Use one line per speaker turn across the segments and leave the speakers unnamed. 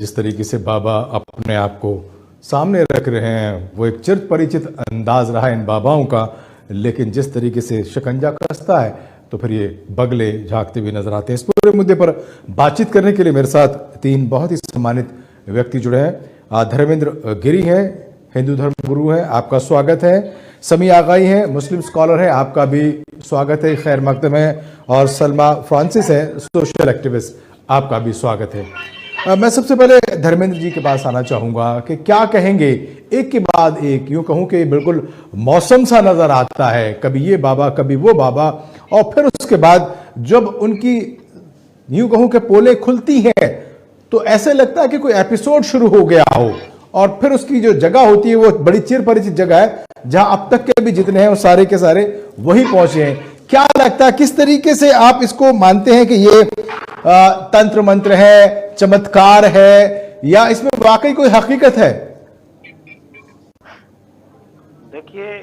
जिस तरीके से बाबा अपने आप को सामने रख रहे हैं वो एक चिर परिचित अंदाज रहा है इन बाबाओं का, लेकिन जिस तरीके से शिकंजा कसता है तो फिर ये बगले झांकते हुए नजर आते हैं। इस पूरे मुद्दे पर बातचीत करने के लिए मेरे साथ तीन बहुत ही सम्मानित व्यक्ति जुड़े हैं। धर्मेंद्र गिरी हैं, हिंदू धर्म गुरु हैं, आपका स्वागत है। समी आगाई हैं, मुस्लिम स्कॉलर हैं, आपका भी स्वागत है, खैर मकदम है। और सलमा फ्रांसिस है, सोशल एक्टिविस्ट, आपका भी स्वागत है। मैं सबसे पहले धर्मेंद्र जी के पास आना चाहूंगा कि क्या कहेंगे, एक के बाद एक, यूं कहूं कि बिल्कुल मौसम सा नजर आता है, कभी ये बाबा कभी वो बाबा, और फिर उसके बाद जब उनकी यूं कहूं कि पोलें खुलती हैं तो ऐसे लगता है कि कोई एपिसोड शुरू हो गया हो, और फिर उसकी जो जगह होती है वो बड़ी चिर परिचित जगह है जहां अब तक के भी जितने हैं वो सारे के सारे वही पहुंचे हैं। क्या लगता है, किस तरीके से आप इसको मानते हैं कि ये तंत्र मंत्र है, चमत्कार है, या इसमें वाकई कोई हकीकत है?
देखिए,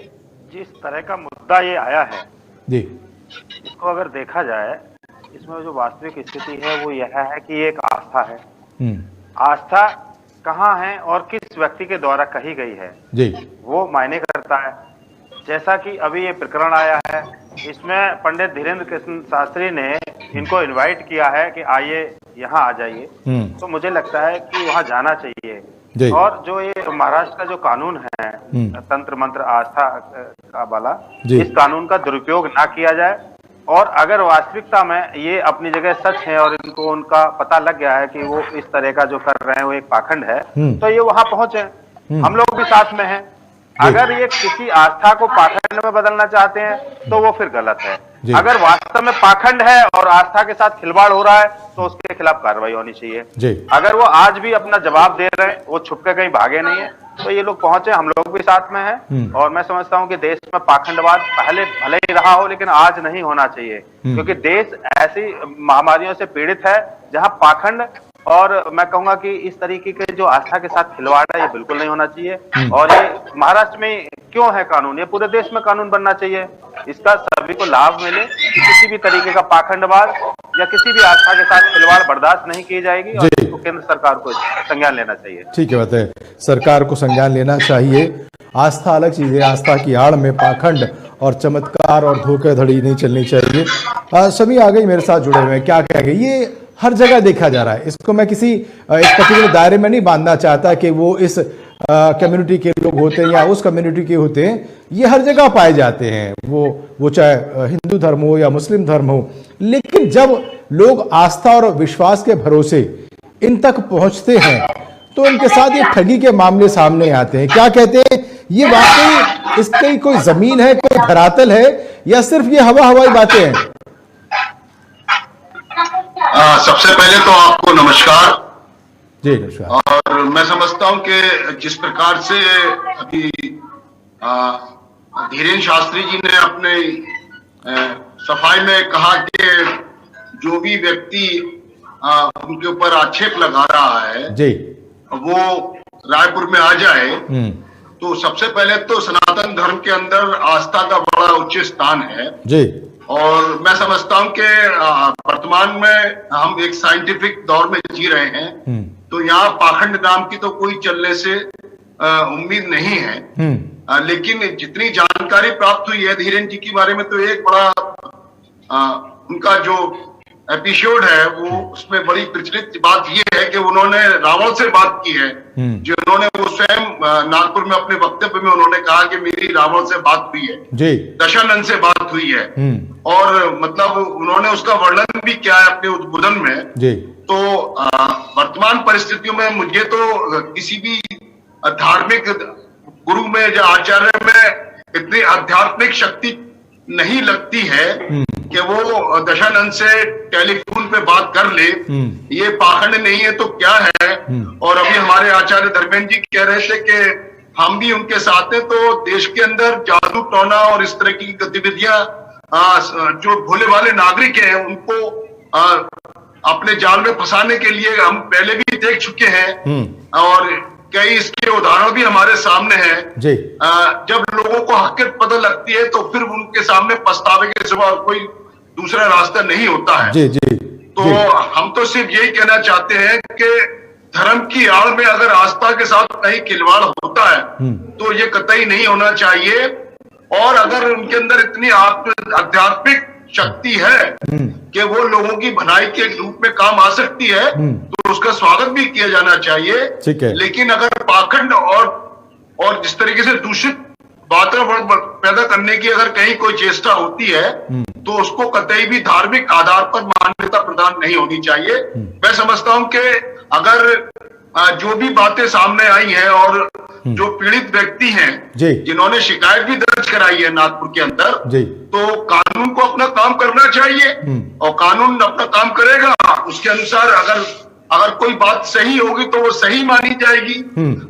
जिस तरह का मुद्दा ये आया है
जी,
इसको अगर देखा जाए, इसमें जो वास्तविक स्थिति है वो यह है कि ये एक आस्था है। आस्था कहाँ है और किस व्यक्ति के द्वारा कही गई है
जी, वो
मायने करता है। जैसा कि अभी ये प्रकरण आया है, इसमें पंडित धीरेन्द्र कृष्ण शास्त्री ने इनको इनवाइट किया है कि आइए यहाँ आ जाइए, तो मुझे लगता है कि वहाँ जाना चाहिए। और जो ये महाराष्ट्र का जो कानून है तंत्र मंत्र आस्था का वाला, इस कानून का दुरुपयोग ना किया जाए, और अगर वास्तविकता में ये अपनी जगह सच है और इनको उनका पता लग गया है कि वो इस तरह का जो कर रहे हैं वो एक पाखंड है, तो ये वहां पहुंचे, हम लोग भी साथ में हैं। अगर ये किसी आस्था को पाखंड में बदलना चाहते हैं तो वो फिर गलत है। अगर वास्तव में पाखंड है और आस्था के साथ खिलवाड़ हो रहा है तो उसके खिलाफ कार्रवाई होनी चाहिए। अगर वो आज भी अपना जवाब दे रहे हैं, वो छुप के कहीं भागे नहीं है, तो ये लोग पहुंचे, हम लोग भी साथ में हैं। और मैं समझता हूं कि देश में पाखंडवाद पहले भले ही रहा हो, लेकिन आज नहीं होना चाहिए, क्योंकि देश ऐसी महामारियों से पीड़ित है जहां पाखंड और मैं कहूंगा कि इस तरीके के जो आस्था के साथ खिलवाड़ है ये बिल्कुल नहीं होना चाहिए। और ये महाराष्ट्र में क्यों है कानून, ये पूरे देश में कानून बनना चाहिए, इसका सभी को लाभ मिले। किसी भी तरीके का पाखंडवाद या किसी भी आस्था के साथ खिलवाड़ बर्दाश्त नहीं की जाएगी और इसको केंद्र सरकार को संज्ञान लेना चाहिए। ठीक है,
बात है, सरकार को संज्ञान लेना चाहिए। आस्था अलग चीज है, आस्था की आड़ में पाखंड और चमत्कार और धोखाधड़ी नहीं चलनी चाहिए। सभी आ गई मेरे साथ जुड़े हुए हैं, क्या कहेंगे? ये हर जगह देखा जा रहा है, इसको मैं किसी एक पर्टिकुलर दायरे में नहीं बांधना चाहता कि वो इस कम्युनिटी के लोग होते हैं या उस कम्युनिटी के होते हैं, ये हर जगह पाए जाते हैं, वो चाहे हिंदू धर्म हो या मुस्लिम धर्म हो। लेकिन जब लोग आस्था और विश्वास के भरोसे इन तक पहुंचते हैं तो इनके साथ ये ठगी के मामले सामने आते हैं। क्या कहते हैं, ये वाकई इसकी कोई जमीन है, कोई धरातल है, या सिर्फ ये हवाई बातें हैं?
सबसे पहले तो आपको नमस्कार।
जी नमस्कार।
और मैं समझता हूं कि जिस प्रकार से अभी धीरेन्द्र शास्त्री जी ने अपने सफाई में कहा कि जो भी व्यक्ति उनके ऊपर आक्षेप लगा रहा है जी, वो रायपुर में आ जाए, तो सबसे पहले तो सनातन धर्म के अंदर आस्था का बड़ा उच्च स्थान है जी। और मैं समझता हूं कि वर्तमान में हम एक साइंटिफिक दौर में जी रहे हैं, तो यहाँ पाखंड नाम की तो कोई चलने से उम्मीद नहीं है। लेकिन जितनी जानकारी प्राप्त हुई है धीरेन्द्र जी के बारे में, तो एक बड़ा उनका जो एपिसोड है वो उसमें बड़ी प्रचलित बात ये है कि उन्होंने रावण से बात की है, जो उन्होंने वो स्वयं नागपुर में अपने वक्तव्य में उन्होंने कहा कि मेरी रावण से बात हुई है जी, दशानन से बात हुई है, और मतलब उन्होंने उसका वर्णन भी किया है अपने उद्बोधन में जी। तो वर्तमान परिस्थितियों में मुझे तो किसी भी धार्मिक गुरु में या आचार्य में इतनी आध्यात्मिक शक्ति नहीं लगती है कि वो दशानंद से टेलीफोन पे बात कर ले। ये पाखंड नहीं है तो क्या है? और अभी हमारे आचार्य धर्मेंद्र जी कह रहे थे कि हम भी उनके साथ हैं, तो देश के अंदर जादू टोना और इस तरह की गतिविधियां जो भोले वाले नागरिक हैं उनको अपने जाल में फंसाने के लिए हम पहले भी देख चुके हैं, और कई इसके उदाहरण भी हमारे सामने हैं जी। जब लोगों को हकीकत पता लगती है तो फिर उनके सामने पछतावे के सिवा कोई दूसरा रास्ता नहीं होता है जी जी। तो जी। हम तो सिर्फ यही कहना चाहते हैं कि धर्म की आड़ में अगर आस्था के साथ कहीं खिलवाड़ होता है तो ये कतई नहीं होना चाहिए। और अगर उनके अंदर इतनी आध्यात्मिक शक्ति है कि वो लोगों की भलाई के रूप में काम आ सकती है तो उसका स्वागत भी किया जाना चाहिए।
ठीक है।
लेकिन अगर पाखंड और जिस तरीके से दूषित वातावरण पैदा करने की अगर कहीं कोई चेष्टा होती है तो उसको कतई भी धार्मिक आधार पर मान्यता प्रदान नहीं होनी चाहिए। मैं समझता हूं कि अगर जो भी बातें सामने आई हैं और जो पीड़ित व्यक्ति हैं जिन्होंने शिकायत भी दर्ज कराई है नागपुर के अंदर, तो कानून को अपना काम करना चाहिए और कानून अपना काम करेगा। उसके अनुसार अगर कोई बात सही होगी तो वो सही मानी जाएगी।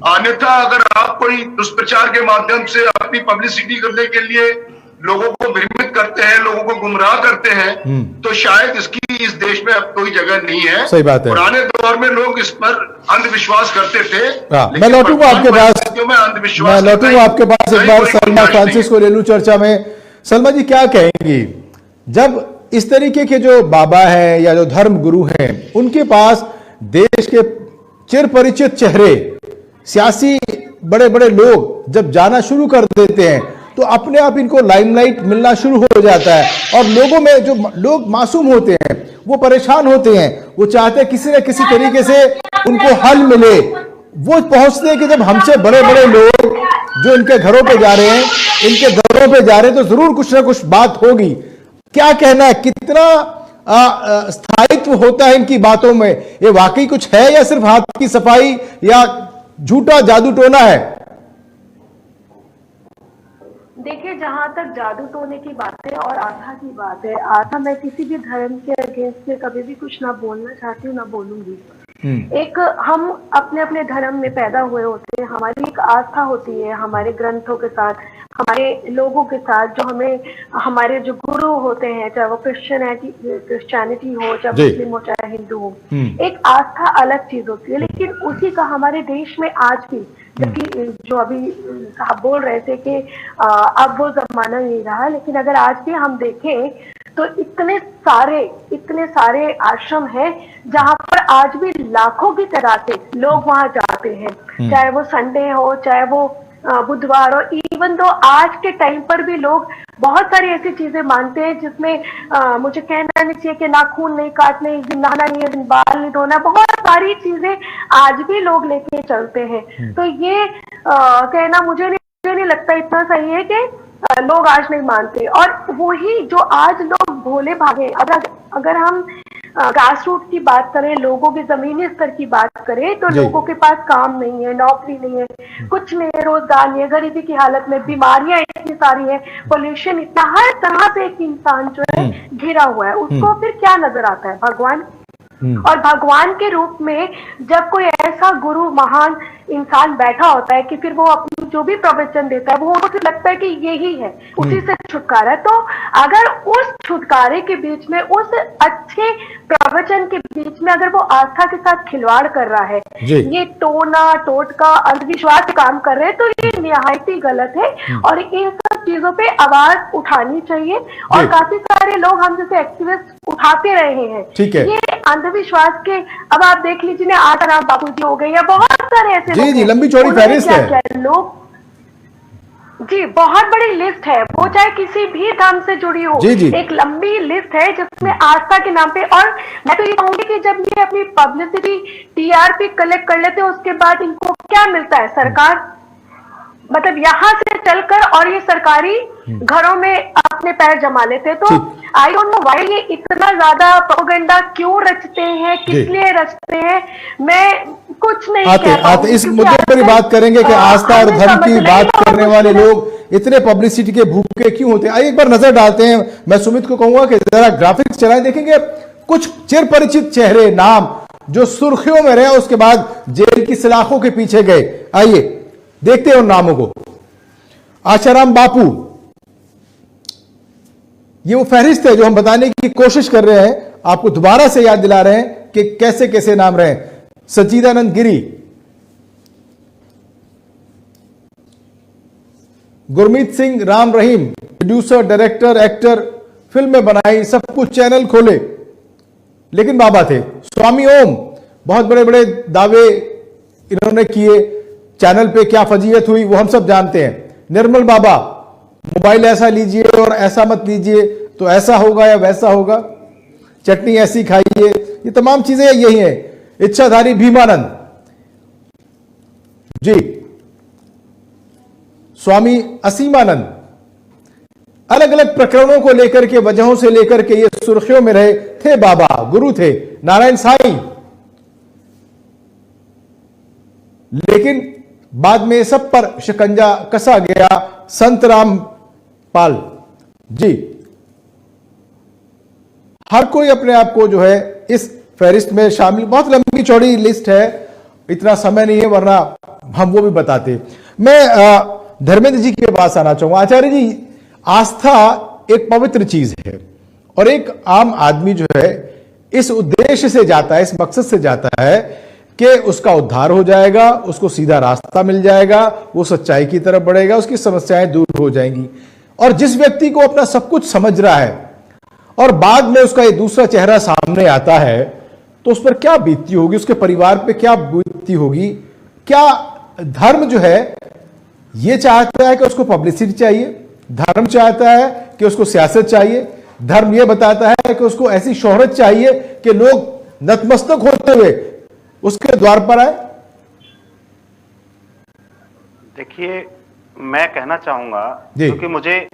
अन्यथा अगर आप कोई दुष्प्रचार के माध्यम से अपनी पब्लिसिटी करने के लिए लोगों को भ्रमित करते हैं, लोगों को गुमराह करते हैं, तो शायद इसकी इस देश में अब कोई जगह नहीं है।
सही बात है।
पुराने दौर में लोग इस पर अंधविश्वास करते थे।
मैं लौटूंगा आपके पास,
अंधविश्वास
आपके पास एक बार। सलमा फ्रांसिस को ले लूं चर्चा में। सलमा जी क्या कहेंगी जब इस तरीके के जो बाबा हैं या जो धर्म गुरु हैं उनके पास देश के चिर परिचित चेहरे, सियासी बड़े बड़े लोग जब जाना शुरू कर देते हैं तो अपने आप इनको लाइमलाइट मिलना शुरू हो जाता है और लोगों में जो लोग मासूम होते हैं वो परेशान होते हैं, वो चाहते हैं किसी न किसी तरीके से उनको हल मिले। वो पहुंचते हैं कि जब हमसे बड़े बड़े लोग जो इनके घरों पे जा रहे हैं, इनके दरों पे जा रहे हैं, तो जरूर कुछ ना कुछ बात होगी। क्या कहना है, कितना स्थायित्व होता है इनकी बातों में? ये वाकई कुछ है या सिर्फ हाथ की सफाई या झूठा जादू टोना है?
देखिए, जहां तक जादू टोने की बात है और आस्था की बात है, आस्था, मैं किसी भी धर्म के अगेंस्ट में कभी भी कुछ ना बोलना चाहती हूँ, ना बोलूंगी। एक हम अपने अपने धर्म में पैदा हुए होते हैं, हमारी एक आस्था होती है हमारे ग्रंथों के साथ, हमारे लोगों के साथ, जो हमें हमारे जो गुरु होते हैं, चाहे वो क्रिश्चियनिटी हो, चाहे मुस्लिम हो, चाहे हिंदू हो, एक आस्था अलग चीज होती है। लेकिन उसी का हमारे देश में आज भी, जबकि जो अभी साहब बोल रहे थे कि अब वो जमाना नहीं रहा, लेकिन अगर आज भी हम देखें तो इतने सारे आश्रम हैं जहां पर आज भी लाखों की तादाद से लोग वहां जाते हैं, चाहे वो संडे हो, चाहे वो बुधवार हो। इवन तो आज के टाइम पर भी लोग बहुत सारी ऐसी चीजें मानते हैं जिसमें मुझे कहना नहीं चाहिए कि नाखून नहीं काटने, इस दिन नहाना नहीं है, इस दिन बाल नहीं धोना, बहुत सारी चीजें आज भी लोग लेके चलते हैं। तो ये कहना मुझे नहीं लगता इतना सही है कि लोग आज नहीं मानते। और वही जो आज लोग भोले भागे, अगर हम ग्रास रूट की बात करें, लोगों के जमीनी स्तर की बात करें, तो लोगों के पास काम नहीं है, नौकरी नहीं है, कुछ नहीं है, रोजगार नहीं है, गरीबी की हालत में, बीमारियां इतनी सारी है, पोल्यूशन इतना, हर तरह से एक इंसान जो है घिरा हुआ है। उसको फिर क्या नजर आता है? भगवान। और भगवान के रूप में जब कोई ऐसा गुरु, महान इंसान बैठा होता है कि फिर वो अपनी जो भी प्रवचन देता है वो उसे लगता है कि यही है, उसी से छुटकारा है। तो अगर उस छुटकारे के बीच में, उस अच्छे प्रवचन के बीच में अगर वो आस्था के साथ खिलवाड़ कर रहा है, ये टोना टोटका अंधविश्वास से काम कर रहे हैं, तो ये निहायत ही गलत है और इन सब चीजों पे आवाज उठानी चाहिए। और काफी सारे लोग हम जैसे एक्टिविस्ट उठाते रहे हैं ये अंधविश्वास के। अब आप देख लीजिए, आत्माराम बापू जी हो गए या बहुत सारे ऐसे
जी लंबी चौड़ी फहरिस्त है
लोग, जी बहुत बड़ी लिस्ट है, वो चाहे किसी भी धर्म से जुड़ी हो, एक लंबी लिस्ट है जिसमें आस्था के नाम पे। और मैं तो ये कहूंगी कि जब ये अपनी पब्लिसिटी, टीआरपी कलेक्ट कर लेते हैं, उसके बाद इनको क्या मिलता है? सरकार, मतलब यहाँ से चलकर, और ये सरकारी घरों में अपने पैर जमा लेते। तो आई डोंट नो व्हाई ये इतना ज्यादा प्रोपेगेंडा क्यों रचते हैं, किस लिए रचते हैं, मैं कुछ नहीं
आते इस मुद्दे पर ही बात करेंगे कि आस्था और धर्म की बात करने वाले लोग इतने पब्लिसिटी के भूखे क्यों होते हैं। आइए एक बार नजर डालते हैं। मैं सुमित को कहूंगा कि जरा ग्राफिक्स चलाएं, देखेंगे कुछ चिर परिचित चेहरे, नाम जो सुर्खियों में रहे, उसके बाद जेल की सलाखों के पीछे गए। आइए देखते हैं उन नामों को। आशाराम बापू, ये वो फहरिस्त है जो हम बताने की कोशिश कर रहे हैं, आपको दोबारा से याद दिला रहे हैं कि कैसे कैसे नाम रहे। सच्चिदानंद गिरी, Gurmeet Singh Ram Rahim, producer, director, actor, फिल्में बनाई, सब कुछ, चैनल खोले, लेकिन बाबा थे। स्वामी ओम, बहुत बड़े बड़े दावे इन्होंने किए, चैनल पे क्या फजीयत हुई वो हम सब जानते हैं। निर्मल बाबा, मोबाइल ऐसा लीजिए और ऐसा मत लीजिए तो ऐसा होगा या वैसा होगा, चटनी ऐसी खाइए, ये तमाम चीजें यही हैं। इच्छाधारी भीमानंद जी, स्वामी असीमानंद, अलग अलग प्रकरणों को लेकर के, वजहों से लेकर के ये सुर्खियों में रहे थे। बाबा गुरु थे नारायण साईं, लेकिन बाद में सब पर शिकंजा कसा गया। संत रामपाल जी, हर कोई अपने आप को जो है इस फहरिस्त में शामिल, बहुत लंबी चौड़ी लिस्ट है, इतना समय नहीं है वरना हम वो भी बताते। मैं धर्मेंद्र जी के पास आना चाहूंगा। आचार्य जी, आस्था एक पवित्र चीज है और एक आम आदमी जो है इस उद्देश्य से जाता है, इस मकसद से जाता है कि उसका उद्धार हो जाएगा, उसको सीधा रास्ता मिल जाएगा, वो सच्चाई की तरफ बढ़ेगा, उसकी समस्याएं दूर हो जाएंगी। और जिस व्यक्ति को अपना सब कुछ समझ रहा है और बाद में उसका ये दूसरा चेहरा सामने आता है तो उस पर क्या बीतती होगी, उसके परिवार पे क्या बीतती होगी। क्या धर्म जो है ये चाहता है कि उसको पब्लिसिटी चाहिए, धर्म चाहता है कि उसको सियासत चाहिए, धर्म ये बताता है कि उसको ऐसी शोहरत चाहिए कि लोग नतमस्तक होते हुए उसके द्वार पर आए।
देखिए, मैं कहना चाहूंगा, क्योंकि मुझे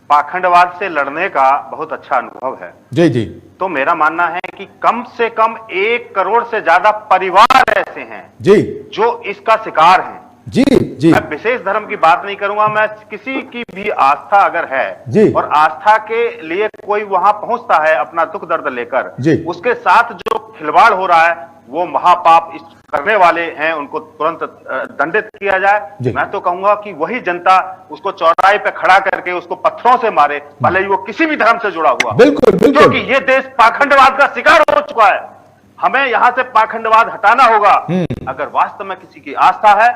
पाखंडवाद से लड़ने का बहुत अच्छा अनुभव है
जी जी,
तो मेरा मानना है कि कम से कम 1 करोड़ से ज्यादा परिवार ऐसे हैं
जी
जो इसका शिकार हैं।
जी जी,
मैं विशेष धर्म की बात नहीं करूंगा, मैं किसी की भी आस्था अगर है
जी,
और आस्था के लिए कोई वहां पहुंचता है अपना दुख दर्द लेकर
जी,
उसके साथ जो खिलवाड़ हो रहा है वो महापाप इस करने वाले हैं, उनको तुरंत दंडित किया जाए। मैं तो कहूंगा कि वही जनता उसको चौराहे पे खड़ा करके उसको पत्थरों से मारे, भले ही वो किसी भी धर्म से जुड़ा हुआ।
बिल्कुल बिल्कुल,
क्योंकि ये देश पाखंडवाद का शिकार हो चुका है। हमें यहां से पाखंडवाद हटाना होगा। अगर वास्तव में किसी की आस्था है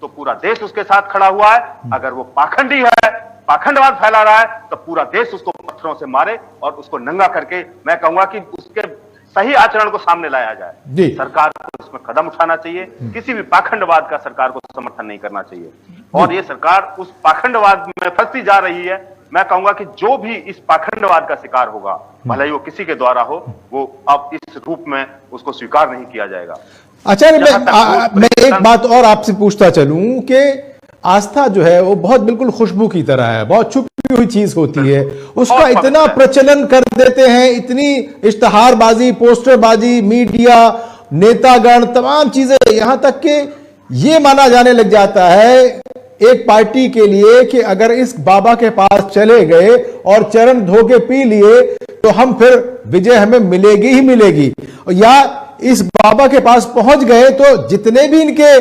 तो पूरा देश उसके साथ खड़ा हुआ है, अगर वो पाखंडी है, पाखंडवाद फैला रहा है, तो पूरा देश उसको पत्थरों से मारे और उसको नंगा करके, मैं कहूंगा कि उसके सही आचरण को सामने लाया जाए। सरकार को इसमें कदम उठाना चाहिए, किसी भी पाखंडवाद का सरकार को समर्थन नहीं करना चाहिए। और ये सरकार उस पाखंडवाद में फंसती जा रही है। मैं कहूंगा कि जो भी इस पाखंडवाद का शिकार होगा, भले ही वो किसी के द्वारा हो, वो अब इस रूप में उसको स्वीकार नहीं किया जाएगा।
आचार्य, मैं एक बात और आपसे पूछता चलूं कि आस्था जो है वो बहुत बिल्कुल खुशबू की तरह है, बहुत छुपी हुई चीज होती है, उसका इतना प्रचलन कर देते हैं, इतनी इश्तहारबाजी, पोस्टरबाजी, मीडिया, नेतागण, तमाम चीजें, यहां तक कि ये माना जाने लग जाता है एक पार्टी के लिए कि अगर इस बाबा के पास चले गए और चरण धो के पी लिए तो हम फिर विजय हमें मिलेगी ही मिलेगी, या इस बाबा के पास पहुंच गए तो जितने भी इनके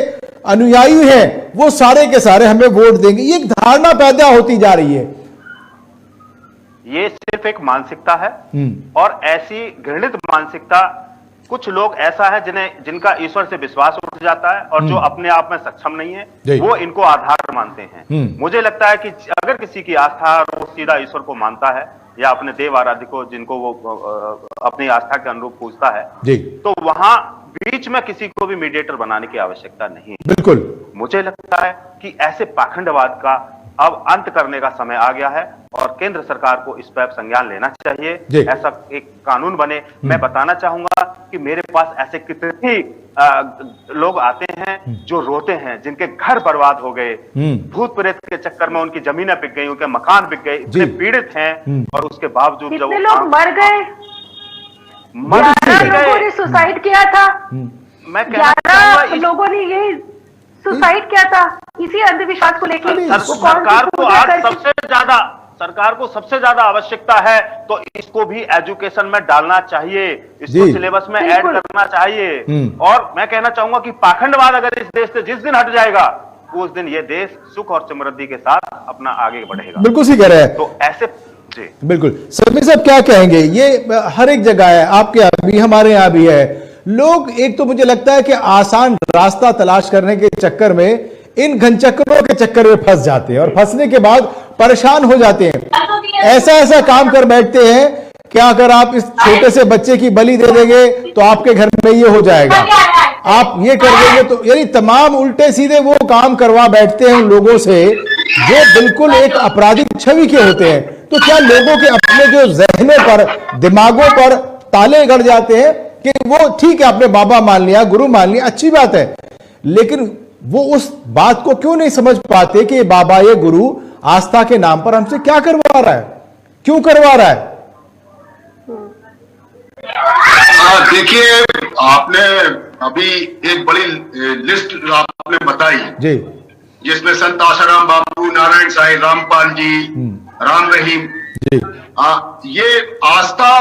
अनुयायी हैं वो सारे के सारे हमें वोट देंगे। ये एक धारणा पैदा होती जा रही है।
ये सिर्फ एक मानसिकता है और ऐसी घृणित मानसिकता कुछ लोग ऐसा है जिनका ईश्वर से विश्वास उठ जाता है और जो अपने आप में सक्षम नहीं है, वो इनको आधार मानते हैं। मुझे लगता है कि अगर किसी की आस्था वो सीधा ईश्वर को मानता है या अपने देव आराध्य को, जिनको वो अपनी आस्था के अनुरूप पूजता है, तो वहां बीच में किसी को भी मीडिएटर बनाने की आवश्यकता नहीं है।
बिल्कुल,
मुझे लगता है कि ऐसे पाखंडवाद का अब अंत करने का समय आ गया है और केंद्र सरकार को इस पर संज्ञान लेना चाहिए, ऐसा एक कानून बने। मैं बताना चाहूंगा कि मेरे पास ऐसे कितने लोग आते हैं जो रोते हैं, जिनके घर बर्बाद हो गए, भूत प्रेत के चक्कर में उनकी जमीनें बिक गई, उनके मकान बिक गए, इतने पीड़ित हैं और उसके बावजूद जब
लोग मर गए, 11 लोगों ने सुसाइड किया था,
मैं
11 लोगों ने ये सुसाइड किया था इसी अंधविश्वास को लेकर।
सरकार को सबसे ज्यादा आवश्यकता है तो इसको भी एजुकेशन में डालना चाहिए, इसको सिलेबस में ऐड करना चाहिए। और मैं कहना चाहूंगा कि पाखंडवाद अगर इस देश से जिस दिन हट जाएगा उस दिन ये देश सुख और समृद्धि के साथ अपना आगे बढ़ेगा।
बिल्कुल सही कह रहे हैं।
तो ऐसे जी
बिल्कुल, सभी साहब क्या कहेंगे? ये हर एक जगह है, आपके यहाँ भी, हमारे यहाँ भी है। लोग, एक तो मुझे लगता है कि आसान रास्ता तलाश करने के चक्कर में इन घनचक्करों के चक्कर में फंस जाते हैं और फंसने के बाद परेशान हो जाते हैं, ऐसा काम कर बैठते हैं कि अगर आप इस छोटे से बच्चे की बलि दे देंगे तो आपके घर में ये हो जाएगा, आप ये कर देंगे तो, यानी तमाम उल्टे सीधे वो काम करवा बैठते हैं उन लोगों से जो बिल्कुल एक आपराधिक छवि के होते हैं। तो क्या लोगों के अपने जो जहनों पर, दिमागों पर ताले गड़ जाते हैं कि वो ठीक है, आपने बाबा मान लिया, गुरु मान लिया, अच्छी बात है, लेकिन वो उस बात को क्यों नहीं समझ पाते कि बाबा, ये गुरु आस्था के नाम पर हमसे क्या करवा रहा है, क्यों करवा रहा है?
देखिए, आपने अभी एक बड़ी लिस्ट आपने बताई जी, जिसमें संत आशाराम बापू, नारायण साईं, रामपाल जी, राम रहीम जी, ये आस्था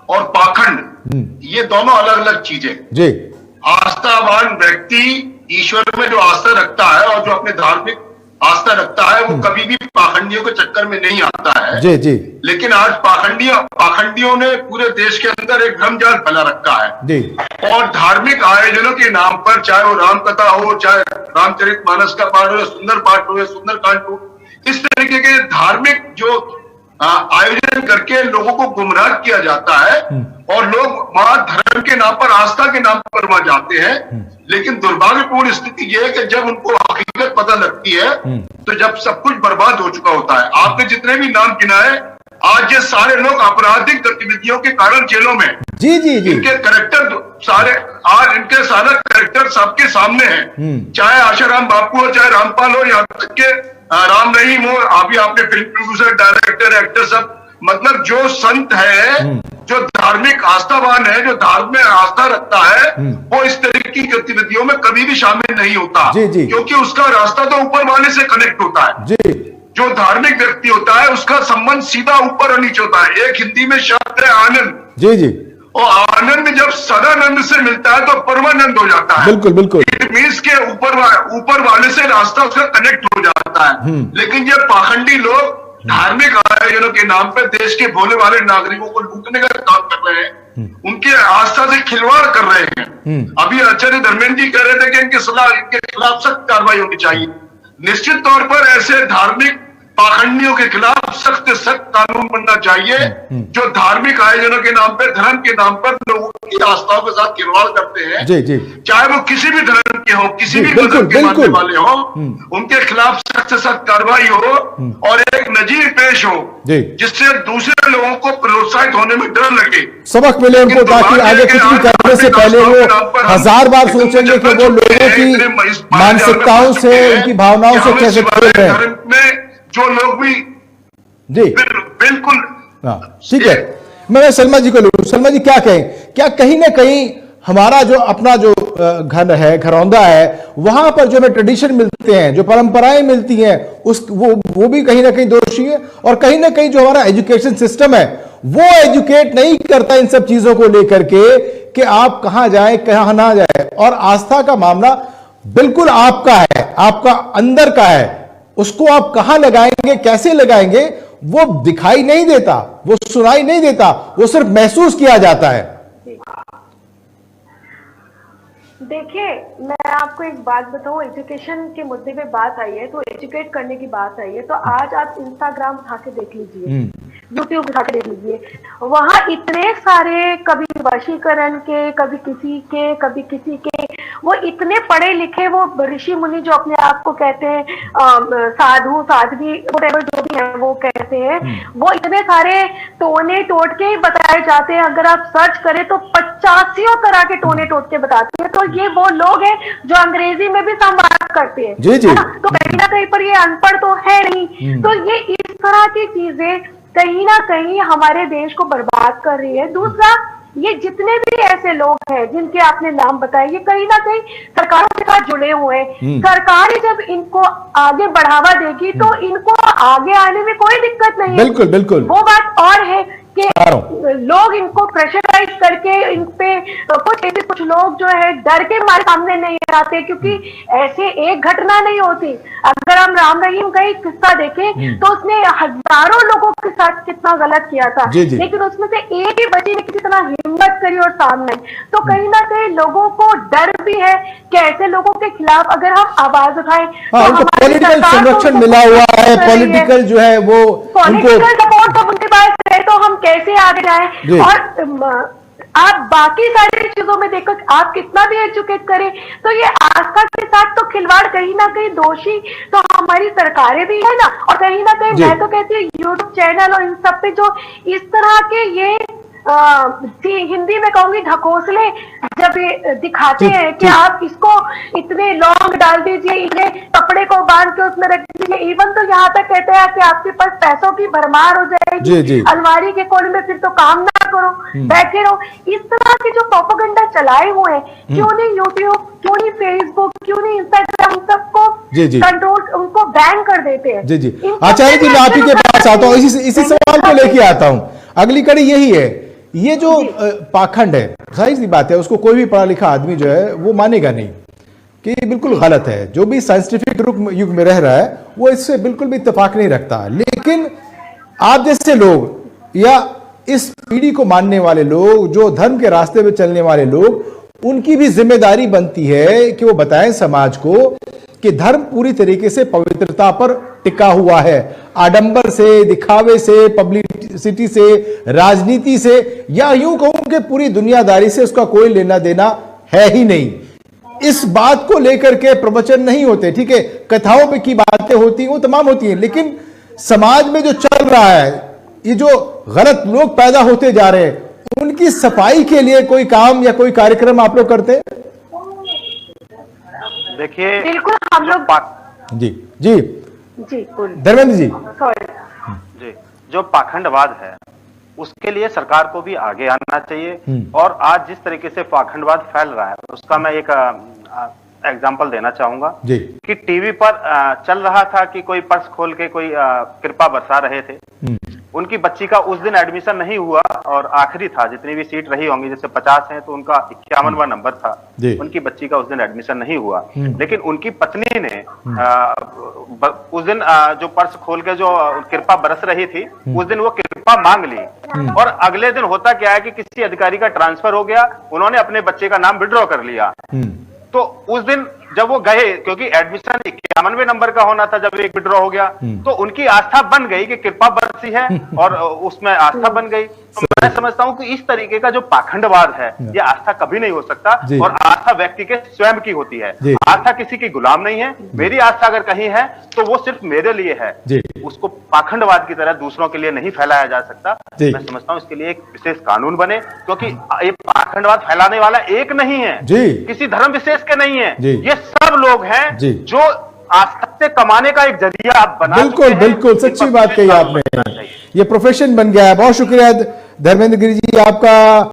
और पाखंड ये दोनों अलग अलग चीजें जी। आस्थावान व्यक्ति ईश्वर में जो आस्था रखता है और जो अपने धार्मिक आस्था रखता है वो कभी भी पाखंडियों के चक्कर में नहीं आता है जी जी। लेकिन आज पाखंडियों ने पूरे देश के अंदर एक भ्रमजाल फैला रखा है जी। और धार्मिक आयोजनों के नाम पर, चाहे वो राम कथा हो, चाहे रामचरितमानस का पाठ हो, सुंदर पाठ हो, सुंदरकांड हो, इस तरीके के धार्मिक जो आयोजन करके लोगों को गुमराह किया जाता है और लोग वहां धर्म के नाम पर, आस्था के नाम पर वहां जाते हैं। लेकिन दुर्भाग्यपूर्ण स्थिति यह है कि जब उनको हकीकत पता लगती है तो जब सब कुछ बर्बाद हो चुका होता है। आपने जितने भी नाम गिनाए, आज ये सारे लोग आपराधिक गतिविधियों के कारण जेलों में जी जी जी। इनके कैरेक्टर सारे, आज इनके सारे कैरेक्टर सबके सामने हैं, चाहे आशाराम बापू हो, चाहे रामपाल हो, यहाँ तक के राम रहीम हो, अभी आपने फिल्म प्रोड्यूसर, डायरेक्टर, एक्टर सब, मतलब जो संत है, जो धार्मिक आस्थावान है, जो धर्म में आस्था रखता है, वो इस तरह की गतिविधियों में कभी भी शामिल नहीं होता जी जी। क्योंकि उसका रास्ता तो ऊपर वाले से कनेक्ट होता है जी। जो धार्मिक व्यक्ति होता है उसका संबंध सीधा ऊपर और नीचे होता है। एक हिंदी में शब्द है आनंद जी जी, और आनंद जब सदानंद से मिलता है तो परमानंद हो जाता है। बिल्कुल बिल्कुल, इट मीन्स के ऊपर वाले से रास्ता उसका कनेक्ट हो जाता है। लेकिन ये पाखंडी लोग धार्मिक आयोजनों के नाम पर देश के भोले वाले नागरिकों को लूटने का काम कर रहे हैं, उनके आस्था से खिलवाड़ कर रहे हैं। अभी आचार्य धर्मेंद्र जी कह रहे थे कि इनके खिलाफ सख्त कार्रवाई होनी चाहिए। निश्चित तौर पर ऐसे धार्मिक पाखंडियों के खिलाफ सख्त सख्त कानून बनना चाहिए जो धार्मिक आयोजनों के नाम पर, धर्म के नाम पर लोगों की आस्थाओं के साथ खिलवाड़ करते हैं जी जी। चाहे वो किसी भी धर्म के हो, किसी भी मजहब के मानने वाले हो, उनके खिलाफ सख्त से सख्त कार्रवाई हो और एक नजीर पेश हो जिससे दूसरे लोगों को प्रोत्साहित होने में डर लगे, सबक मिले उनको, ताकि आगे कुछ भी करने से पहले वो हजार बार सोचेंगे कि वो लोगों की मानसिकताओं से, उनकी भावनाओं से कैसे खेल रहे हैं। जो लोग भी जी बिल्कुल ठीक है। मैं सलमा जी को लूं, सलमा जी क्या कहें, क्या कहीं ना कहीं हमारा जो अपना जो घर है, घरौंदा है, वहां पर जो हमें ट्रेडिशन मिलते हैं, जो परंपराएं मिलती हैं, उस वो भी कहीं ना कहीं दोषी है, और कहीं ना कहीं जो हमारा एजुकेशन सिस्टम है वो एजुकेट नहीं करता इन सब चीजों को लेकर के कि आप कहां जाए, कहां ना जाए। और आस्था का मामला बिल्कुल आपका है, आपका अंदर का है, उसको आप कहां लगाएंगे, कैसे लगाएंगे, वो दिखाई नहीं देता, वो सुनाई नहीं देता, वो सिर्फ महसूस किया जाता है।
देखिए, मैं आपको एक बात बताऊं, एजुकेशन के मुद्दे पे बात आई है तो एजुकेट करने की बात आई है, तो आज आप इंस्टाग्राम उठा के देख लीजिए, यूट्यूब उठा के देख लीजिए, वहां इतने सारे, कभी वशीकरण के, कभी किसी के, कभी किसी के, वो इतने पढ़े लिखे, वो ऋषि मुनि जो अपने आप को कहते हैं, साधु साध्वी जो भी है वो कहते हैं, वो इतने सारे टोने टोटके ही बताए जाते हैं। अगर आप सर्च करें तो 85 तरह के टोने टोटके बताते हैं। तो ये वो लोग हैं जो अंग्रेजी में भी संवाद करते हैं जी जी। तो कहीं ना कहीं पर ये अनपढ़ तो है नहीं। तो ये इस तरह की चीजें कहीं ना कहीं हमारे देश को बर्बाद कर रही है। दूसरा, ये जितने भी ऐसे लोग हैं जिनके आपने नाम बताए, ये कहीं ना कहीं सरकारों के साथ जुड़े हुए हैं। सरकार जब इनको आगे बढ़ावा देगी तो इनको आगे आने में कोई दिक्कत नहीं है। बिल्कुल बिल्कुल, वो बात और है कि लोग इनको प्रेशराइज करके इन पे कुछ लोग जो है डर के मारे सामने नहीं आते, क्योंकि ऐसे एक घटना नहीं होती। अगर हम राम रहीम का एक किस्सा देखें तो उसने हजारों लोगों के साथ कितना गलत किया था, लेकिन उसमें से एक ही बच्चे ने कितना हिम्मत करी और सामने। तो कहीं ना कहीं लोगों को डर भी है कि ऐसे लोगों के खिलाफ अगर हम आवाज उठाएं तो
पॉलिटिकल संरक्षण मिला हुआ है, पॉलिटिकल जो है वो
पॉलिटिकल सपोर्ट तो उनके पास है तो हम कैसे आगे जाएं। और आप बाकी सारी चीजों में देखो, आप कितना भी एजुकेट करें तो ये आस्था के साथ तो खिलवाड़ कहीं ना कहीं दोषी तो हमारी सरकारें भी है ना, और कहीं ना कहीं मैं तो कहती हूँ यूट्यूब चैनल और इन सब पे जो इस तरह के ये हिंदी में कहूंगी ढकोसले जब ये दिखाते हैं कि आप इसको इतने लौंग डाल दीजिए, इन्हें कपड़े को बांध के उसमें रख दीजिए, इवन तो यहाँ तक कहते हैं कि आपके पास पैसों की भरमार हो जाएगी, अलमारी के कोने में फिर तो काम ना करो, बैठे रहो। इस तरह के जो प्रोपेगेंडा चलाए हुए हैं, क्यों नहीं यूट्यूब, क्यों नहीं फेसबुक, क्यों नहीं इंस्टाग्राम, सबको कंट्रोल, उनको बैन कर देते हैं।
जी जी आचार्य जी, मैं आप ही के पास आता हूँ, इसी सवाल को लेके आता हूँ। अगली कड़ी यही है, ये जो पाखंड है, जाहिर सी बात है, उसको कोई भी पढ़ा लिखा आदमी जो है वो मानेगा नहीं कि ये बिल्कुल गलत है। जो भी साइंटिफिक युग में रह रहा है वो इससे बिल्कुल भी इत्तेफाक नहीं रखता। लेकिन आप जैसे लोग या इस पीढ़ी को मानने वाले लोग, जो धर्म के रास्ते पे चलने वाले लोग, उनकी भी जिम्मेदारी बनती है कि वो बताएं समाज को कि धर्म पूरी तरीके से पवित्रता पर टिका हुआ है, आडंबर से, दिखावे से, पब्लिसिटी से, राजनीति से, या यूं कहूं कि पूरी दुनियादारी से उसका कोई लेना देना है ही नहीं। इस बात को लेकर के प्रवचन नहीं होते, ठीक है, कथाओं पे की बातें होती हैं, वो तमाम होती हैं, लेकिन समाज में जो चल रहा है, ये जो गलत लोग पैदा होते जा रहे हैं, उनकी सफाई के लिए कोई काम या कोई कार्यक्रम आप लोग करते हैं?
देखिए,
बिल्कुल हम लोग
जी जी
जी
धर्मेंद्र जी
जी, जो पाखंडवाद है उसके लिए सरकार को भी आगे आना चाहिए। और आज जिस तरीके से पाखंडवाद फैल रहा है उसका मैं एक एग्जाम्पल देना चाहूंगा कि टीवी पर चल रहा था कि कोई पर्स खोल के कोई कृपा बरसा रहे थे। उनकी बच्ची का उस दिन एडमिशन नहीं हुआ और आखिरी था, जितनी भी सीट रही होंगी, जैसे 50 हैं तो उनका 51वां नंबर था, उनकी बच्ची का उस दिन एडमिशन नहीं हुआ। लेकिन उनकी पत्नी ने उस दिन जो पर्स खोल के जो कृपा बरस रही थी, उस दिन वो कृपा मांग ली, और अगले दिन होता क्या है कि किसी अधिकारी का ट्रांसफर हो गया, उन्होंने अपने बच्चे का नाम विड्रॉ कर लिया। तो उस दिन जब वो गए, क्योंकि एडमिशन 51वें नंबर का होना था, जब एक विड्रॉ हो गया तो उनकी आस्था बन गई कि कृपा बरसी है और उसमें आस्था बन गई। तो मैं समझता हूं कि इस तरीके का जो पाखंडवाद है, ये आस्था कभी नहीं हो सकता, और आस्था व्यक्ति के स्वयं की होती है, आस्था किसी की गुलाम नहीं है। मेरी आस्था अगर कहीं है तो वो सिर्फ मेरे लिए है, उसको पाखंडवाद की तरह दूसरों के लिए नहीं फैलाया जा सकता। मैं समझता हूं इसके लिए एक विशेष कानून बने, क्योंकि ये पाखंडवाद फैलाने वाला एक नहीं है, किसी धर्म विशेष के नहीं है, ये सब लोग हैं जो आस्था से कमाने का एक जरिया आप बना चुके हैं।
बिल्कुल सच्ची बात कही आपने, ये प्रोफेशन बन गया है। बहुत शुक्रिया धर्मेंद्र गिरी जी आपका।